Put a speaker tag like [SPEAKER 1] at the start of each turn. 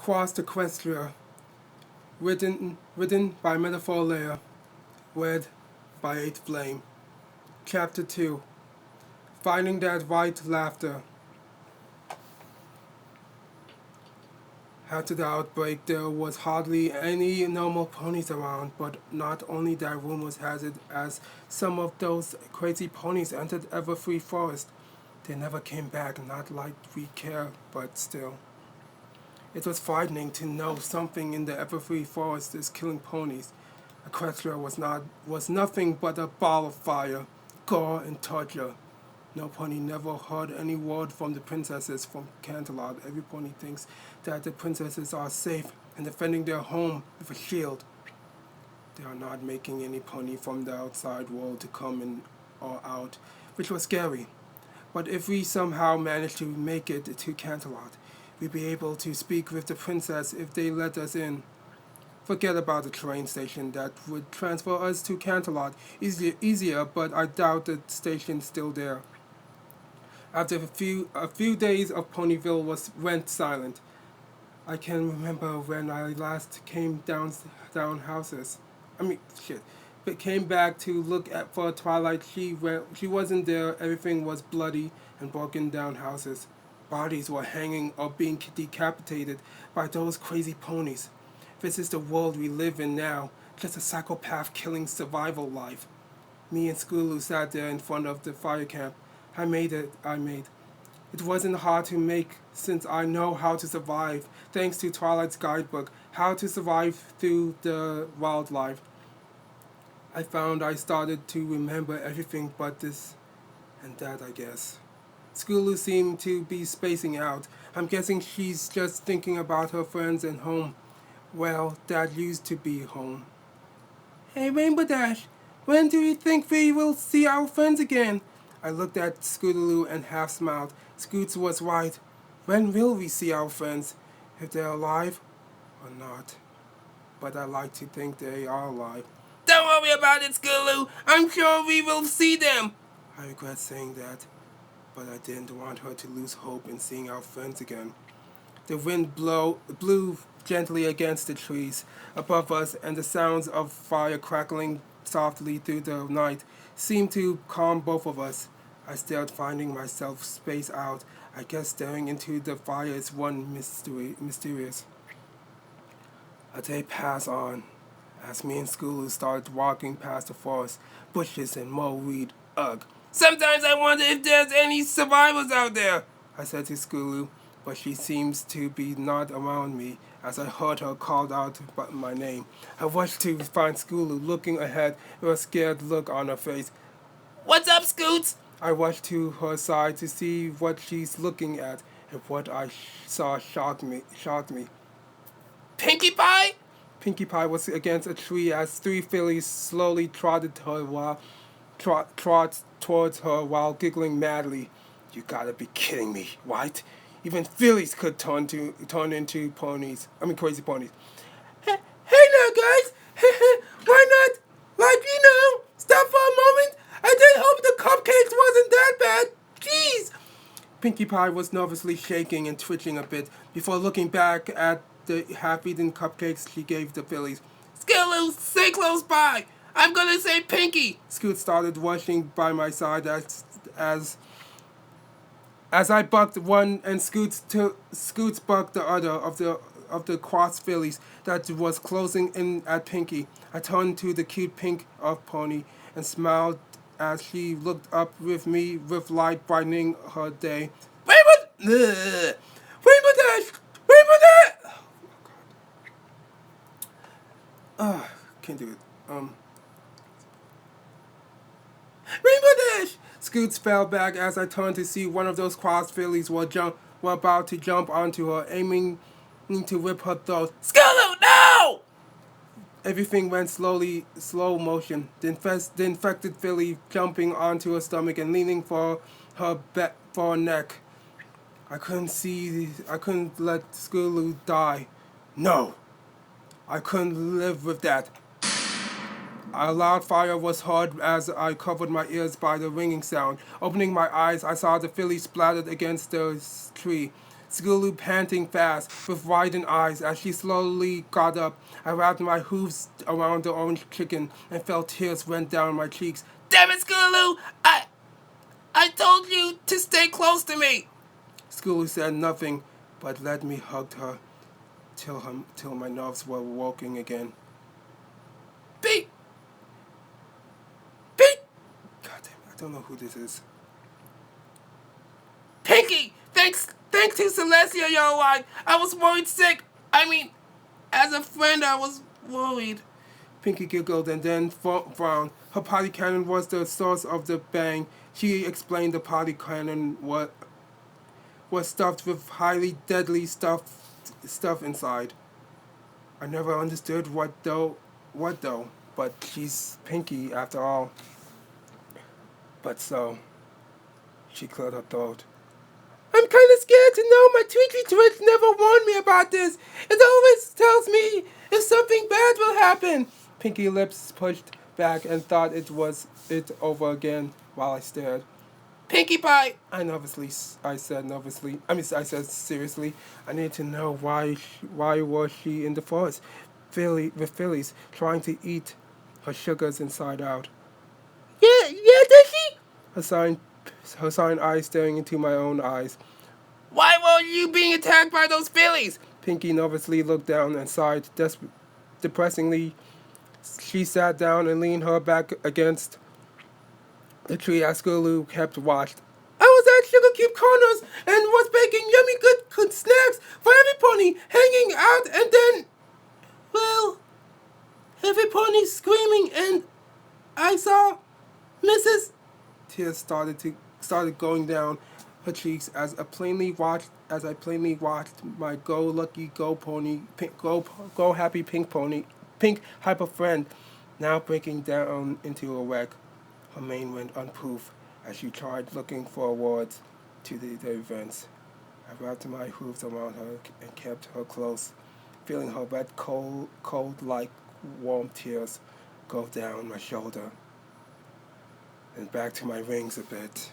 [SPEAKER 1] Crossed Equestria, written by Metaphor Leia, read by 8th Flame. Chapter 2. Finding that right laughter. After the outbreak, there was hardly any normal ponies around, but not only that, rumors has it as some of those crazy ponies entered Everfree Forest. They never came back, not like we care, but still. It was frightening to know something in the Everfree Forest is killing ponies. Equestria was nothing but a ball of fire, gore, and torture. No pony never heard any word from the princesses from Canterlot. Every pony thinks that the princesses are safe and defending their home with a shield. They are not making any pony from the outside world to come in or out, which was scary. But if we somehow manage to make it to Canterlot, we'd be able to speak with the princess if they let us in. Forget about the train station that would transfer us to Canterlot easier, but I doubt the station's still there. After a few days of Ponyville went silent. I can remember when I last came down houses. I mean, shit. But came back to look at for Twilight. She wasn't there. Everything was bloody and broken down houses. Bodies were hanging or being decapitated by those crazy ponies. This is the world we live in now. Just a psychopath killing survival life. Me and Skulu sat there in front of the fire camp. I made it. It wasn't hard to make since I know how to survive, thanks to Twilight's guidebook, How to Survive Through the Wildlife. I found I started to remember everything but this and that, I guess. Skulu seemed to be spacing out. I'm guessing she's just thinking about her friends and home. Well, that used to be home. Hey, Rainbow Dash, when do you think we will see our friends again? I looked at Scootaloo and half smiled. Scoots was right. When will we see our friends? If they're alive or not? But I like to think they are alive. Don't worry about it, Scootaloo. I'm sure we will see them. I regret saying that, but I didn't want her to lose hope in seeing our friends again. The wind blew gently against the trees above us, and the sounds of fire crackling softly through the night seemed to calm both of us. I stared, finding myself spaced out. I guess staring into the fire is one mysterious. A day passed on, as me and Skulu started walking past the forest, bushes and more weed. Ugh. Sometimes I wonder if there's any survivors out there, I said to Skulu, but she seems to be not around me as I heard her called out my name. I rushed to find Skulu looking ahead with a scared look on her face. What's up, Scoots? I rushed to her side to see what she's looking at, and what I saw shocked me. Pinkie Pie? Pinkie Pie was against a tree as three fillies slowly trotted towards her while giggling madly. You gotta be kidding me, right? Even fillies could turn into ponies. I mean, crazy ponies. Hey now, guys! Why not? Stop for a moment. I did hope the cupcakes wasn't that bad. Jeez! Pinkie Pie was nervously shaking and twitching a bit before looking back at the half-eaten cupcakes she gave the fillies. Skillu, stay close by! I'm gonna say Pinkie! Scoot started rushing by my side as I bucked one and Scoots bucked the other of the cross fillies that was closing in at Pinkie. I turned to the cute pink pony and smiled as she looked up with me with light brightening her day. Rainbow Dash! Rainbow Dash! Can't do it. Rainbow Dash! Scoots fell back as I turned to see one of those cross fillies were about to jump onto her, aiming to rip her throat. Skulu, no! Everything went slow motion. The infected filly jumping onto her stomach and leaning for her neck. I couldn't let Skulu die. No! I couldn't live with that. A loud fire was heard as I covered my ears by the ringing sound. Opening my eyes, I saw the filly splattered against the tree. Skulu panting fast, with widened eyes as she slowly got up. I wrapped my hooves around the orange chicken and felt tears run down my cheeks. Damn it, Skulu! I told you to stay close to me! Skulu said nothing, but let me hug her till my nerves were working again. Pete! Pete! God damn it, I don't know who this is. Pinky! Thanks to Celestia, you're alive. I was worried sick. I mean, as a friend, I was worried. Pinky giggled and then frowned. Her potty cannon was the source of the bang. She explained the potty cannon was stuffed with highly deadly stuff inside. I never understood what though, but she's Pinky after all. But so, she cleared her throat. I'm kind of scared to know my Tweaky Twitch never warned me about this. It always tells me if something bad will happen. Pinky lips pushed back and thought it was it over again while I stared. Pinkie Pie! I said seriously. I need to know why was she in the forest with Phillies trying to eat her sugars inside out. Yeah, did she? Her sign eyes staring into my own eyes. Why were you being attacked by those Phillies? Pinky nervously looked down and sighed depressingly. She sat down and leaned her back against the tree as Skulu kept watch. I was at Sugar Cube Corners and was baking yummy good snacks for every pony hanging out, and then, well, every pony screaming, and I saw Mrs. Tears started going down her cheeks as I plainly watched my go happy pink hyper friend now breaking down into a wreck. Her mane went unproof as she tried looking for words to the events. I wrapped my hooves around her and kept her close, feeling her wet, cold like warm tears go down my shoulder and back to my rings a bit.